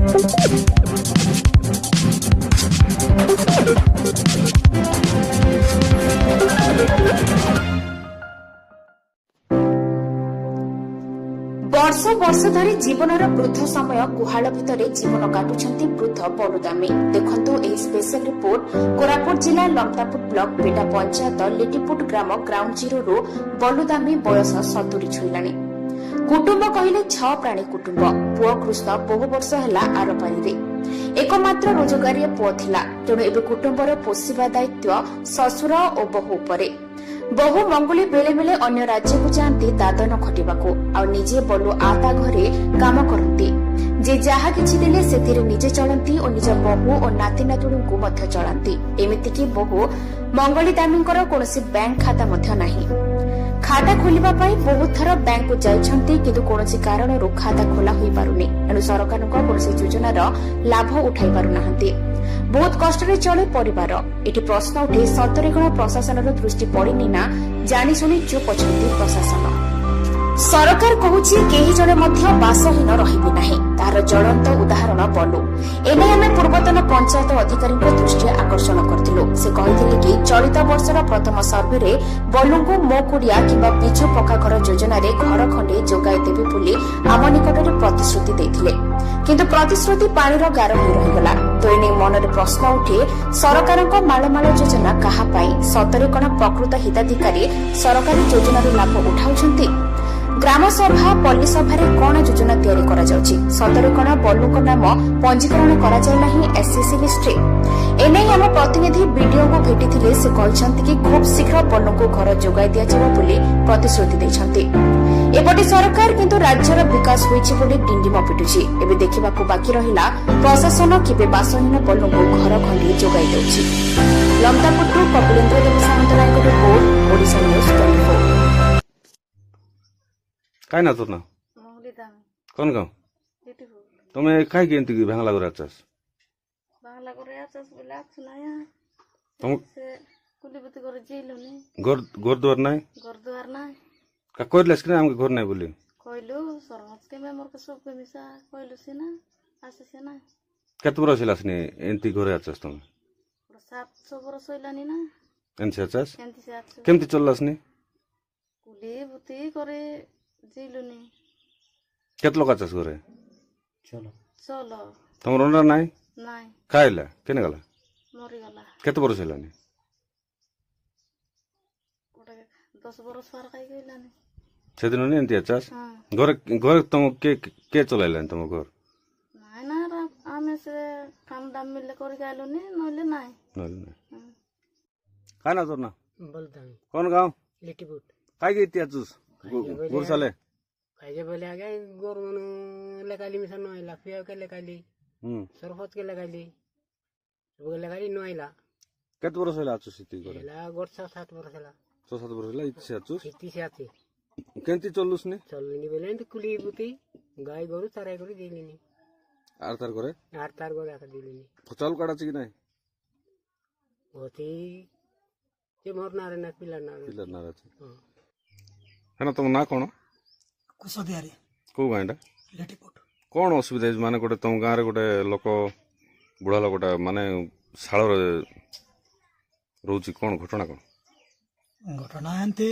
वर्ष वर्ष धरी जीवनर वृद्ध समय गुहाल भितर जीवन काटुछंती वृद्ध बलुदामी। देखंतु एही स्पेशल रिपोर्ट कोरापुट जिला लमतापुर ब्लॉक बेटा पंचायत लिटिपुट ग्राम ग्राउंड जीरो रु बलुदामी बयस 70 छुईलाणी। कुटुंब कहले 6 प्राणी कुटुंब। पुओ कृष्ण बहु वर्ष हैला आरपारी एकमात्र रोजगारी पुओ थिला, तेणु एबे कुटुंबर पोषिबा दायित्व ससुर और बहु उपरे। बहु मंगुली बेले बेले अन्य राज्य को जाती दादन खटिबाकू आ निजे बलु आता घरे काम करती। जे जहा किछि देले सेथिरे निजे चलती और निज बहु और नाती नातुणीଙ୍କୁ ମଧ୍ୟ चलती। एमिति कि बहु मंगली दामींकर कोनोसी बैंक खाता ମଧ୍ୟ नाही। खाता खोलिबा पाई बहुत थर बैंक को जाइछंती, किंतु कोनोसी कारणरू खाता खोला होई पारुनी। एनु सरकारक कोनोसी योजनार लाभ उठाई पारु नाहंती। बहुत कष्ट चले परिवार। एटी प्रश्न उठे सतरे कण प्रशासन दृष्टि पड़नी ना जानी शुणी चुप अछंती प्रशासन। सरकार कहूछि केही जणे मध्य बासहीन रहिबे नाही, तार ज्वलंत उदाहरण बलु। एने आमे पूर्वतन पंचायत अधिकारी दृष्टि आकर्षण करथिलु। से कहिथिले कि चलित वर्षर प्रथम सर्वे रे बलुଙ୍କୁ मो कुडिया किबा बिजु पक्का घर योजना रे घर खंडे जोगाई देबे बोली आम निकटरे प्रतिश्रुति दैथिले, किंतु प्रतिश्रुति पानीर गार होई रहिगला। तो एने मनरे प्रश्न उठे सरकारक मालमाल योजना काहा पाई? सतरे कण प्रकृत हिताधिकारी सरकारी योजनार लाभ उठाउछंती? ग्राम सभा पल्ली सभारे कौन योजना तैयारी करा जाउछि? सतरे कण बलुक नाम पंजीकरण करा जाय नाही एससीसी लिस्ट रे? एने हम प्रतिनिधि वीडियो को भेटिथिले। से कहिसंती कि खूब शीघ्र बलुक घर जोगाई दिया जाबो बोली प्रतिश्रुति दैछंती। एपटे सरकार किंतु राज्यर विकास होइछि बोली डिंडिम पिटुछि। एबे देखिबाकू बाकी रहिला प्रशासन केबे बासहीन बलुक घर खंडी जोगाई देउछि। लमतापुर कपिलेन्द्र देव सामंतरायक रिपोर्ट ओडिशा न्यूज 24। काय ना तुर ना कौन गाँव तुम्हें काय गेंती की भांगला करे आचास बोले सुनाया तुम से कुलीबती करे जेलनी घर द्वार नहीं का कोइलास कि हमके घर नहीं बोली कहलु सरपंच के मेंबर के सब के मिसा कहलु सिना आसे सिना केत बरस लासनी एंती घरे आचास तुम 700 बरस होइलानी ना एंती आचास एंती से 800 केमती चललासनी कुलीबती करे जेलनी केत लोक आचास घरे चलो तुम रोना नहीं नाई खाइला केने गला मरी गला केत बरस लानी गोटे 10 बरस पार खाई गइलानी सेदिन नहीं एंती आचास घर घर तुम के चलाइलानी तुम घर नाई ना आमे से काम दाम मिले कर गालुनी नले नाई काय ना तुर ना बोलता कौन गाँव लिटिपुट काय गेती आचुस गुरसाले खाइजे बोले आगे गोर मन लेकाली मिसा नइला फिया के लेकाली सरपंच के लेकाली सब के लेकाली नइला केत बरस होला आचुस इति करे ला गोर 7 बरस ला 6-7 बरस होला इति आचुस इति से आते केंती चलुस ने चलनी बोले तो कुली बुती गाय गोरु चराई करी दिलिनी आर तार करे आर तार गोरा का दिलिनी चाल काढाची की नाही होती जे मरना रे ना पिला ना रे हेना तुम ना कोन कुसदियारी को गांडा लिटिपुट कौन असुविधा माने गोटे तुम गाँव गोटे लोक बुढ़ा लोकटा माने शाल रोची कौन घटना कौन घटना एमती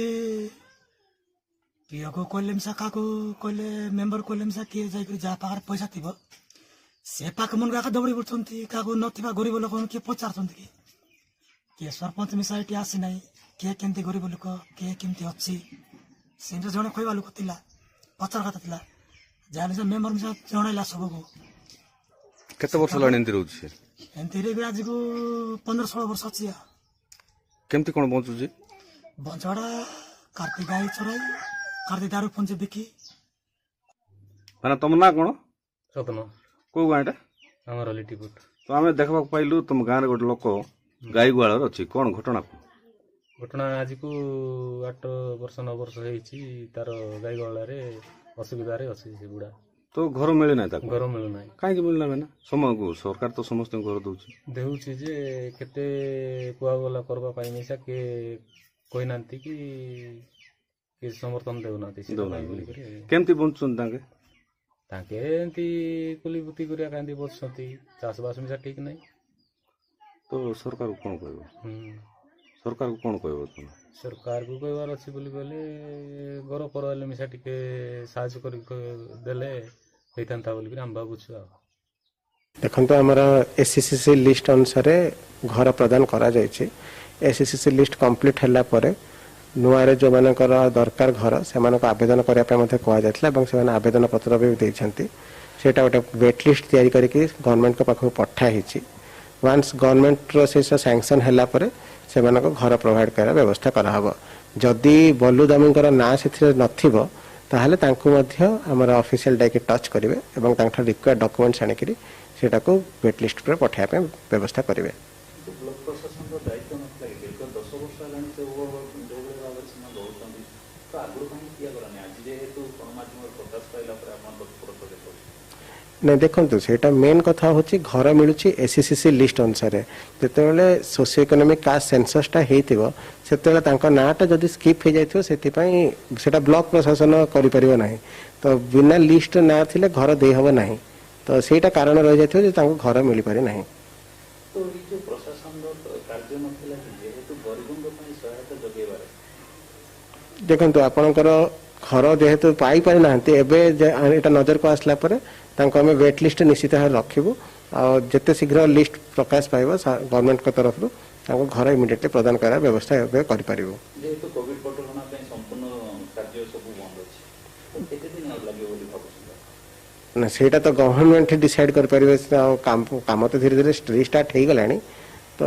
पीओ को कहले मिसा का कहले मेंबर कहले मिसा किए जाई जा पाखर पैसा थिबो से पाक मन का दौड़ी बुछंती का नथिबा गरीब लोक के पचारछंती के सरपंच मिसा एटी आसी नाही के केमती गरीब लोक के केमती अछि सेंटर जणे कहबा लोक थिला पचार खाता थिला जाने से मेंबर मिसा जणाइला सबको केते वर्ष लानी एंती रोची एंती रे आज को 15-16 वर्ष अछि केमती कोन पहुंचुजी बंचड़ा कार्तिक गाई चराई कार्तिक दारू पंचे बिकी माने तुम ना कोन सतन को गाँटा हमर लिटिपुट तो आमे देखबा पाइलु तुम गाँव रे गोटे लोक गाई गुआल अछि कोन घटना घटना आज को 8 वर्ष 9 वर्ष होईची तार गाई गळा रे असुविधा रे अछि से बुढ़ा तो घर मिले ना ताको घर मिलु नाही काहे मिलना मैंने समको सरकार तो समस्त घर दउछि देउछि जे केते कुआ गला करबा पाई मिसा के कोइ नांती कि समर्थन देउ नांती से बोली करे केमती बंचुन तांगे ତାଙ୍କେ ଏମିତି କୁଲି ବୁତି କରିବା କାନ୍ତି ବସୁଛନ୍ତି ଚାଷବାସ ମିଶା ଠିକ୍ ନାହିଁ। ତ ସରକାରକୁ କ'ଣ କହିବ? ହୁଁ। ସରକାରକୁ କ'ଣ କହିବ ତୁମେ? ସରକାରକୁ କହିବାର ଅଛି ବୋଲି କହିଲେ ଘର ପର ହେଲେ ମିଶା ଟିକେ ସାହାଯ୍ୟ କରି ଦେଲେ ହେଇଥାନ୍ତା ବୋଲିକି ଆମେ ଭାବୁଛୁ ଆଉ। ଦେଖନ୍ତୁ ଆମର SCCC ଲିଷ୍ଟ ଅନୁସାରେ ଘର ପ୍ରଦାନ କରାଯାଇଛି। SCCC ଲିଷ୍ଟ କମ୍ପ୍ଲିଟ୍ ହେଲା ପରେ ନୂଆରେ ଯେଉଁମାନଙ୍କର ଦରକାର ଘର ସେମାନଙ୍କୁ ଆବେଦନ କରିବା ପାଇଁ ମଧ୍ୟ କୁହାଯାଇଥିଲା ଏବଂ ସେମାନେ ଆବେଦନ ପତ୍ର ବି ଦେଇଛନ୍ତି। ସେଇଟା ଗୋଟେ ୱେଟ୍ ଲିଷ୍ଟ ତିଆରି କରିକି ଗଭର୍ଣ୍ଣମେଣ୍ଟଙ୍କ ପାଖକୁ ପଠା ହେଇଛି। ୱାନ୍ସ ଗଭର୍ଣ୍ଣମେଣ୍ଟର ସେ ସାଙ୍ଗସନ୍ ହେଲା ପରେ ସେମାନଙ୍କୁ ଘର ପ୍ରୋଭାଇଡ଼ କରିବା ବ୍ୟବସ୍ଥା କରାହେବ। ଯଦି ବଲ୍ଲୁ ଦାମୀଙ୍କର ନାଁ ସେଥିରେ ନଥିବ ତାହେଲେ ତାଙ୍କୁ ମଧ୍ୟ ଆମର ଅଫିସିଆଲ ଯାଇକି ଟଚ୍ କରିବେ ଏବଂ ତାଙ୍କଠାରୁ ରିକ୍ୱାର୍ଡ ଡକୁମେଣ୍ଟସ୍ ଆଣିକରି ସେଟାକୁ ୱେଟ୍ ଲିଷ୍ଟ ଉପରେ ପଠାଇବା ପାଇଁ ବ୍ୟବସ୍ଥା କରିବେ। ନାଇଁ ଦେଖନ୍ତୁ ସେଇଟା ମେନ୍ କଥା ହେଉଛି ଘର ମିଳୁଛି SCCC ଲିଷ୍ଟ ଅନୁସାରେ। ଯେତେବେଳେ ସୋସିଓ ଇକୋନୋମିକ୍ କାଷ୍ଟ ସେନ୍ସସ୍ଟା ହେଇଥିବ ସେତେବେଳେ ତାଙ୍କ ନାଁଟା ଯଦି ସ୍କିପ୍ ହେଇଯାଇଥିବ ସେଥିପାଇଁ ସେଇଟା ବ୍ଲକ ପ୍ରଶାସନ କରିପାରିବ ନାହିଁ। ତ ବିନା ଲିଷ୍ଟ ନାଁ ଥିଲେ ଘର ଦେଇହେବ ନାହିଁ। ତ ସେଇଟା କାରଣ ରହିଯାଇଥିବ ଯେ ତାଙ୍କୁ ଘର ମିଳିପାରି ନାହିଁ। ଦେଖନ୍ତୁ ଆପଣଙ୍କର ଘର ଯେହେତୁ ପାଇପାରି ନାହାନ୍ତି ଏବେ ଏଇଟା ନଜରକୁ ଆସିଲା ପରେ ତାଙ୍କୁ ଆମେ ୱେଟ୍ ଲିଷ୍ଟ ନିଶ୍ଚିତ ଭାବରେ ରଖିବୁ ଆଉ ଯେତେ ଶୀଘ୍ର ଲିଷ୍ଟ ପ୍ରକାଶ ପାଇବ ଗଭର୍ଣ୍ଣମେଣ୍ଟଙ୍କ ତରଫରୁ ତାଙ୍କୁ ଘର ଇମିଡିଏଟଲି ପ୍ରଦାନ କରିବାର ବ୍ୟବସ୍ଥା ଏବେ କରିପାରିବୁ। ଯେହେତୁ କୋଭିଡ କଟକଣା ପାଇଁ ସମ୍ପୂର୍ଣ୍ଣ କାର୍ଯ୍ୟ ସବୁ ବନ୍ଦ ଅଛି କେତେ ଦିନ ଲାଗିବ ବୋଲି ଭାବୁଛନ୍ତି? ନା ସେଇଟା ତ ଗଭର୍ଣ୍ଣମେଣ୍ଟ ଡିସାଇଡ୍ କରିପାରିବେ। ଆଉ କାମ ତ ଧୀରେ ଧୀରେ ରିଷ୍ଟାର୍ଟ ହେଇଗଲାଣି। ତ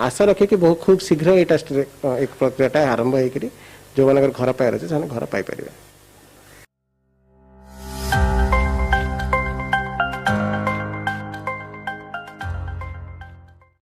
ଆଶା ରଖିକି ଖୁବ୍ ଶୀଘ୍ର ଏଇଟା ପ୍ରକ୍ରିୟାଟା ଆରମ୍ଭ ହେଇକରି ଯେଉଁମାନଙ୍କର ଘର ପାଇବାର ଅଛି ସେମାନେ ଘର ପାଇପାରିବେ।